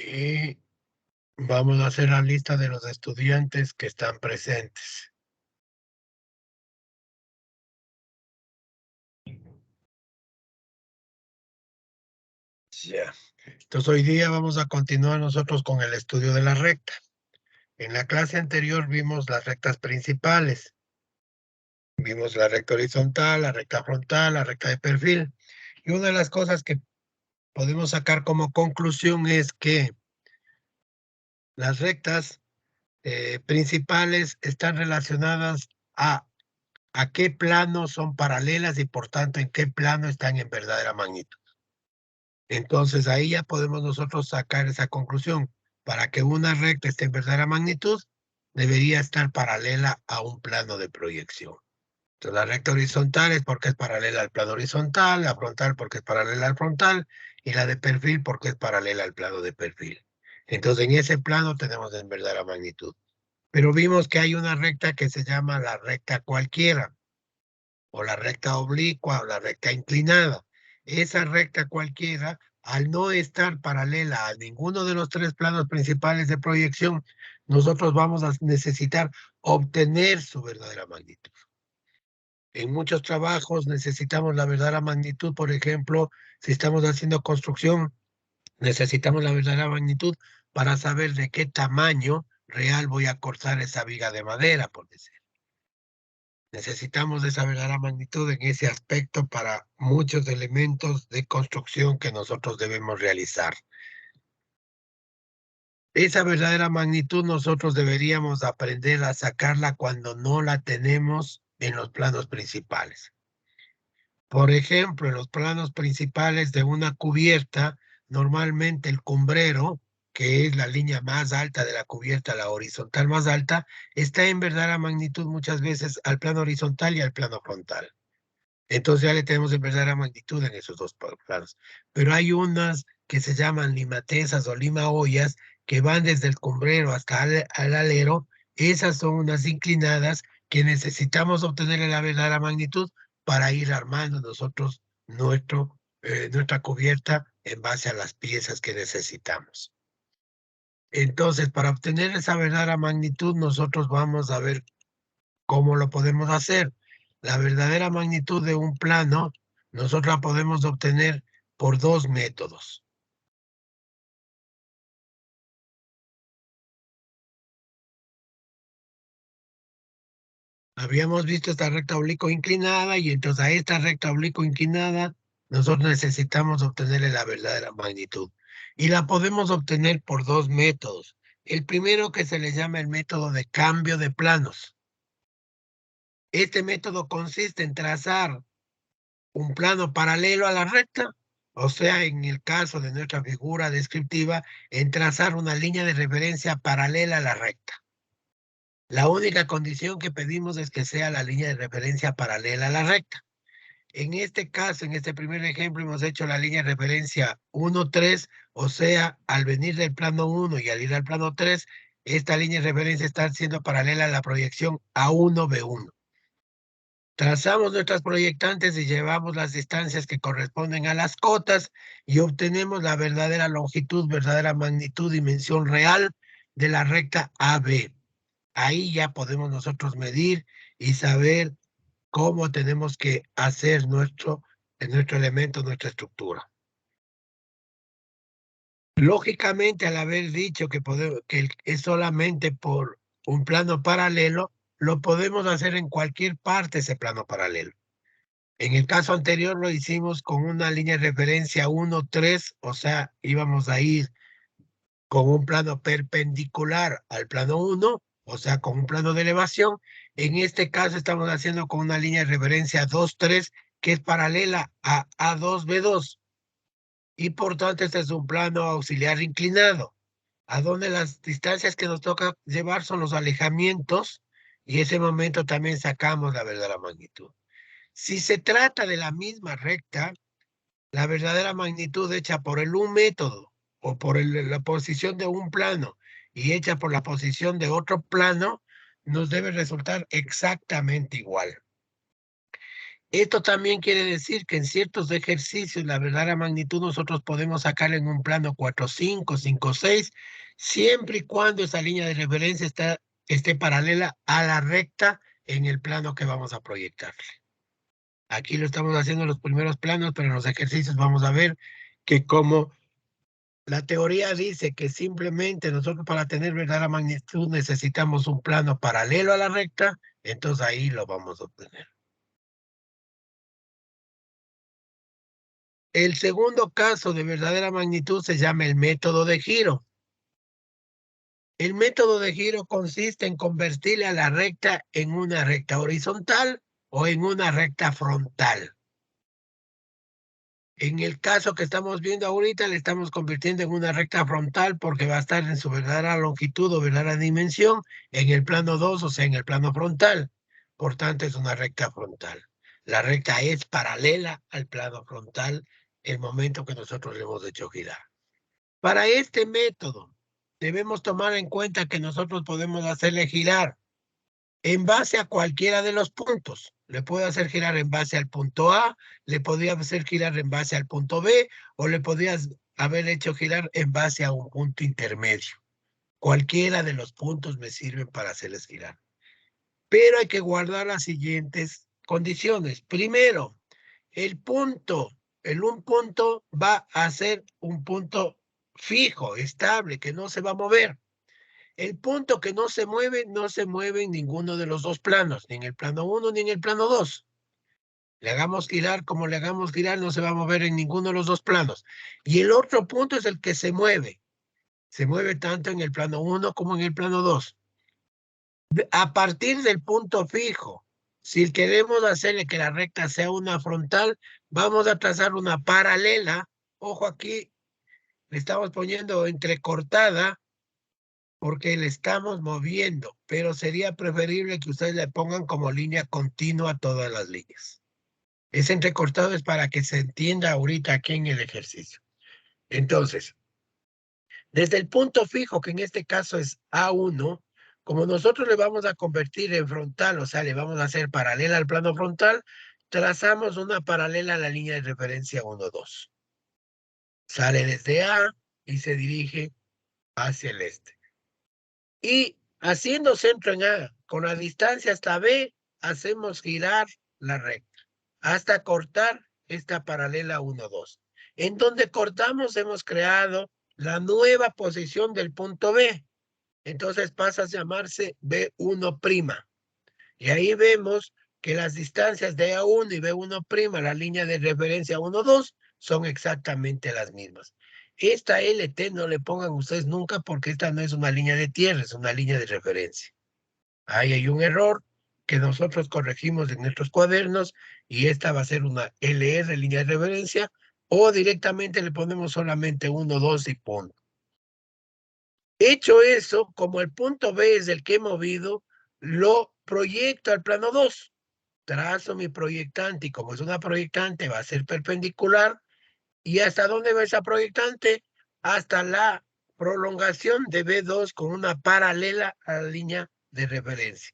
Y vamos a hacer la lista de los estudiantes que están presentes. Ya. Entonces hoy día vamos a continuar nosotros con el estudio de la recta. En la clase anterior vimos las rectas principales. Vimos la recta horizontal, la recta frontal, la recta de perfil. Y una de las cosas que podemos sacar como conclusión es que las rectas principales están relacionadas a qué plano son paralelas y por tanto en qué plano están en verdadera magnitud. Entonces ahí ya podemos nosotros sacar esa conclusión. Para que una recta esté en verdadera magnitud, debería estar paralela a un plano de proyección. Entonces la recta horizontal es porque es paralela al plano horizontal, la frontal porque es paralela al frontal y la de perfil porque es paralela al plano de perfil. Entonces en ese plano tenemos en verdadera magnitud. Pero vimos que hay una recta que se llama la recta cualquiera, o la recta oblicua, o la recta inclinada. Esa recta cualquiera, al no estar paralela a ninguno de los tres planos principales de proyección, nosotros vamos a necesitar obtener su verdadera magnitud. En muchos trabajos necesitamos la verdadera magnitud, por ejemplo, si estamos haciendo construcción, necesitamos la verdadera magnitud para saber de qué tamaño real voy a cortar esa viga de madera, por decir. Necesitamos esa verdadera magnitud en ese aspecto para muchos elementos de construcción que nosotros debemos realizar. Esa verdadera magnitud nosotros deberíamos aprender a sacarla cuando no la tenemos en los planos principales. Por ejemplo, en los planos principales de una cubierta, normalmente el cumbrero, que es la línea más alta de la cubierta, la horizontal más alta, está en verdadera magnitud muchas veces al plano horizontal y al plano frontal. Entonces ya le tenemos en verdadera magnitud en esos dos planos. Pero hay unas que se llaman limatesas o limaollas que van desde el cumbrero hasta al alero. Esas son unas inclinadas que necesitamos obtener en la verdadera magnitud para ir armando nosotros nuestra cubierta en base a las piezas que necesitamos. Entonces, para obtener esa verdadera magnitud, nosotros vamos a ver cómo lo podemos hacer. La verdadera magnitud de un plano, nosotros la podemos obtener por dos métodos. Habíamos visto esta recta oblicua inclinada y entonces a esta recta oblicua inclinada nosotros necesitamos obtenerle la verdadera magnitud. Y la podemos obtener por dos métodos. El primero que se le llama el método de cambio de planos. Este método consiste en trazar un plano paralelo a la recta, o sea, en el caso de nuestra figura descriptiva, en trazar una línea de referencia paralela a la recta. La única condición que pedimos es que sea la línea de referencia paralela a la recta. En este caso, en este primer ejemplo, hemos hecho la línea de referencia 1, 3, o sea, al venir del plano 1 y al ir al plano 3, esta línea de referencia está siendo paralela a la proyección A1, B1. Trazamos nuestras proyectantes y llevamos las distancias que corresponden a las cotas y obtenemos la verdadera longitud, verdadera magnitud, dimensión real de la recta AB. Ahí ya podemos nosotros medir y saber cómo tenemos que hacer nuestro elemento, nuestra estructura. Lógicamente, al haber dicho que es solamente por un plano paralelo, lo podemos hacer en cualquier parte ese plano paralelo. En el caso anterior lo hicimos con una línea de referencia 1, 3, o sea, íbamos a ir con un plano perpendicular al plano 1, o sea, con un plano de elevación. En este caso estamos haciendo con una línea de referencia 2, 3, que es paralela a A2, B2. Y por tanto, este es un plano auxiliar inclinado, a donde las distancias que nos toca llevar son los alejamientos, y en ese momento también sacamos la verdadera magnitud. Si se trata de la misma recta, la verdadera magnitud hecha por un método o por la posición de un plano y hecha por la posición de otro plano, nos debe resultar exactamente igual. Esto también quiere decir que en ciertos ejercicios la verdadera magnitud nosotros podemos sacar en un plano 4, 5, 5, 6, siempre y cuando esa línea de referencia esté paralela a la recta en el plano que vamos a proyectar. Aquí lo estamos haciendo en los primeros planos, pero en los ejercicios vamos a ver que como la teoría dice que simplemente nosotros para tener verdadera magnitud necesitamos un plano paralelo a la recta, entonces ahí lo vamos a obtener. El segundo caso de verdadera magnitud se llama el método de giro. El método de giro consiste en convertirle a la recta en una recta horizontal o en una recta frontal. En el caso que estamos viendo ahorita, le estamos convirtiendo en una recta frontal porque va a estar en su verdadera longitud o verdadera dimensión en el plano 2, o sea, en el plano frontal. Por tanto, es una recta frontal. La recta es paralela al plano frontal el momento que nosotros le hemos hecho girar. Para este método, debemos tomar en cuenta que nosotros podemos hacerle girar en base a cualquiera de los puntos. Le puedo hacer girar en base al punto A, le podría hacer girar en base al punto B, o le podrías haber hecho girar en base a un punto intermedio. Cualquiera de los puntos me sirven para hacerles girar. Pero hay que guardar las siguientes condiciones. Primero, el un punto va a ser un punto fijo, estable, que no se va a mover. El punto que no se mueve en ninguno de los dos planos, ni en el plano 1 ni en el plano 2. Le hagamos girar como le hagamos girar, no se va a mover en ninguno de los dos planos. Y el otro punto es el que se mueve. Se mueve tanto en el plano 1 como en el plano 2. A partir del punto fijo, si queremos hacerle que la recta sea una frontal, vamos a trazar una paralela. Ojo aquí, le estamos poniendo entrecortada porque le estamos moviendo, pero sería preferible que ustedes le pongan como línea continua a todas las líneas. Ese entrecortado es para que se entienda ahorita aquí en el ejercicio. Entonces, desde el punto fijo, que en este caso es A1, como nosotros le vamos a convertir en frontal, o sea, le vamos a hacer paralela al plano frontal, trazamos una paralela a la línea de referencia 1, 2. Sale desde A y se dirige hacia el este. Y haciendo centro en A, con la distancia hasta B, hacemos girar la recta hasta cortar esta paralela 1, 2. En donde cortamos hemos creado la nueva posición del punto B. Entonces pasa a llamarse B1'. Y ahí vemos que las distancias de A1 y B1', la línea de referencia 1, 2, son exactamente las mismas. Esta LT no le pongan ustedes nunca porque esta no es una línea de tierra, es una línea de referencia. Ahí hay un error que nosotros corregimos en nuestros cuadernos y esta va a ser una LR, línea de referencia, o directamente le ponemos solamente 1, 2 y punto. Hecho eso, como el punto B es el que he movido, lo proyecto al plano 2. Trazo mi proyectante y como es una proyectante va a ser perpendicular. ¿Y hasta dónde va esa proyectante? Hasta la prolongación de B2 con una paralela a la línea de referencia.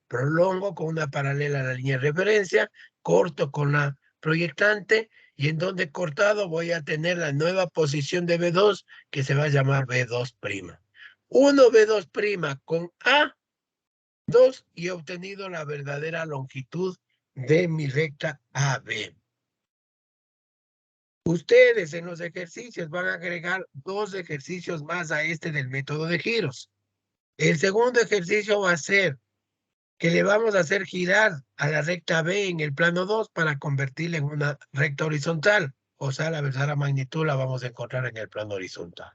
Prolongo con una paralela a la línea de referencia, corto con la proyectante y en donde cortado voy a tener la nueva posición de B2 que se va a llamar B2'. 1 B2' con A2 y he obtenido la verdadera longitud de mi recta AB. Ustedes en los ejercicios van a agregar 2 ejercicios más a este del método de giros. El segundo ejercicio va a ser que le vamos a hacer girar a la recta B en el plano 2 para convertirla en una recta horizontal. O sea, la verdadera magnitud la vamos a encontrar en el plano horizontal.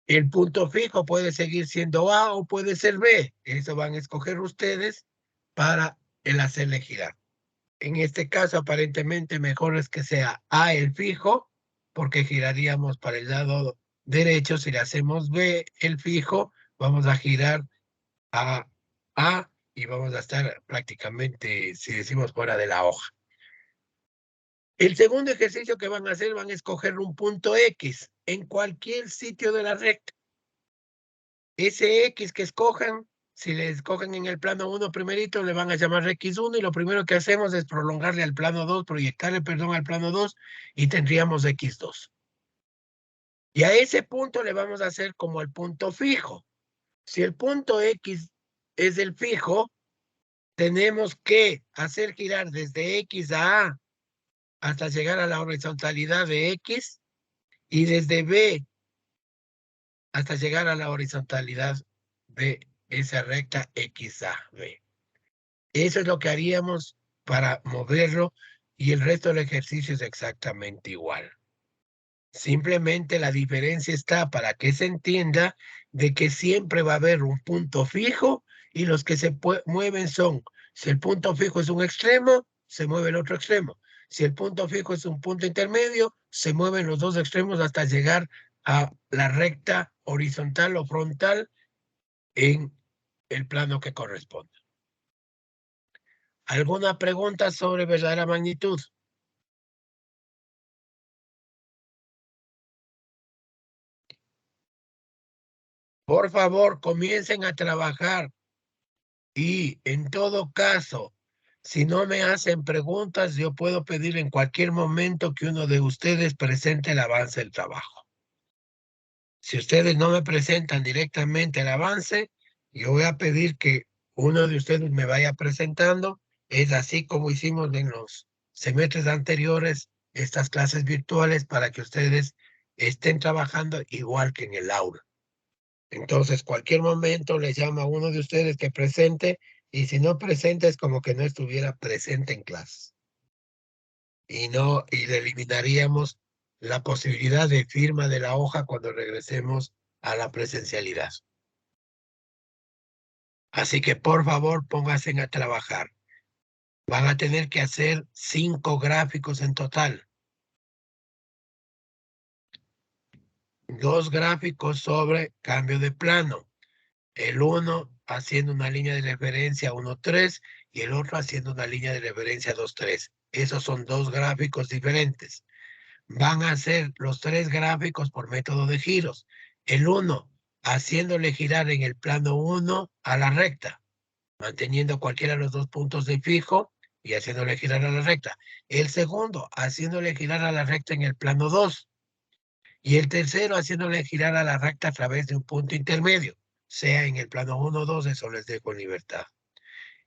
El punto fijo puede seguir siendo A o puede ser B. Eso van a escoger ustedes para el hacerle girar. En este caso, aparentemente mejor es que sea A el fijo, porque giraríamos para el lado derecho. Si le hacemos B el fijo, vamos a girar a A y vamos a estar prácticamente, si decimos, fuera de la hoja. El segundo ejercicio que van a hacer, van a escoger un punto X en cualquier sitio de la recta. Ese X que escojan si le escogen en el plano 1 primerito, le van a llamar X1 y lo primero que hacemos es prolongarle al plano 2, proyectarle, perdón, al plano 2 y tendríamos X2. Y a ese punto le vamos a hacer como el punto fijo. Si el punto X es el fijo, tenemos que hacer girar desde X a A hasta llegar a la horizontalidad de X y desde B hasta llegar a la horizontalidad de esa recta XAB. Eso es lo que haríamos para moverlo y el resto del ejercicio es exactamente igual. Simplemente la diferencia está para que se entienda de que siempre va a haber un punto fijo y los que se mueven son, si el punto fijo es un extremo, se mueve el otro extremo. Si el punto fijo es un punto intermedio, se mueven los dos extremos hasta llegar a la recta horizontal o frontal en el plano que corresponde. ¿Alguna pregunta sobre verdadera magnitud? Por favor, comiencen a trabajar y en todo caso, si no me hacen preguntas, yo puedo pedir en cualquier momento que uno de ustedes presente el avance del trabajo. Si ustedes no me presentan directamente el avance, yo voy a pedir que uno de ustedes me vaya presentando. Es así como hicimos en los semestres anteriores, estas clases virtuales, para que ustedes estén trabajando igual que en el aula. Entonces, cualquier momento les llama a uno de ustedes que presente, y si no presenta es como que no estuviera presente en clase. Y le eliminaríamos la posibilidad de firma de la hoja cuando regresemos a la presencialidad. Así que por favor, pónganse a trabajar. Van a tener que hacer 5 gráficos en total. 2 gráficos sobre cambio de plano. El uno haciendo una línea de referencia 1,3 y el otro haciendo una línea de referencia 2,3. Esos son 2 gráficos diferentes. Van a hacer los 3 gráficos por método de giros. El uno haciéndole girar en el plano 1 a la recta, manteniendo cualquiera de los 2 puntos de fijo y haciéndole girar a la recta. El segundo haciéndole girar a la recta en el plano 2. Y el tercero haciéndole girar a la recta a través de un punto intermedio, sea en el plano 1 o 2, eso les dejo en libertad.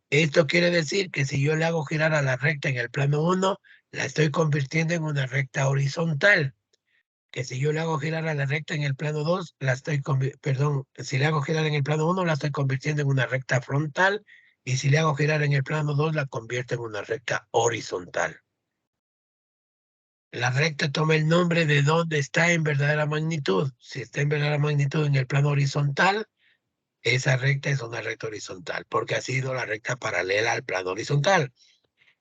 Esto quiere decir que si yo le hago girar a la recta en el plano 1, la estoy convirtiendo en una recta horizontal. Que si yo le hago girar a la recta en el plano 2, si le hago girar en el plano 1, la estoy convirtiendo en una recta frontal, y si le hago girar en el plano 2, la convierto en una recta horizontal. La recta toma el nombre de dónde está en verdadera magnitud. Si está en verdadera magnitud en el plano horizontal, esa recta es una recta horizontal, porque ha sido la recta paralela al plano horizontal.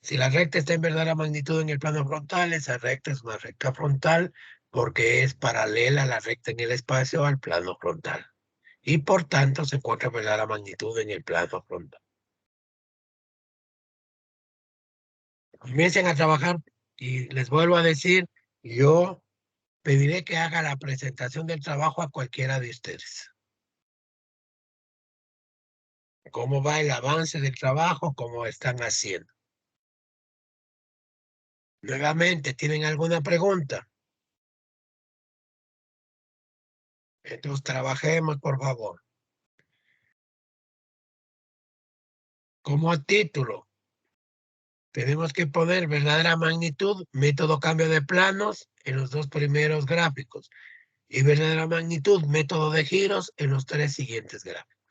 Si la recta está en verdadera magnitud en el plano frontal, esa recta es una recta frontal, porque es paralela a la recta en el espacio al plano frontal. Y por tanto se encuentra en verdadera magnitud en el plano frontal. Comiencen a trabajar y les vuelvo a decir, yo pediré que haga la presentación del trabajo a cualquiera de ustedes. ¿Cómo va el avance del trabajo? ¿Cómo están haciendo? Nuevamente, ¿tienen alguna pregunta? Entonces, trabajemos, por favor. Como título, tenemos que poner verdadera magnitud, método cambio de planos en los 2 primeros gráficos. Y verdadera magnitud, método de giros en los 3 siguientes gráficos.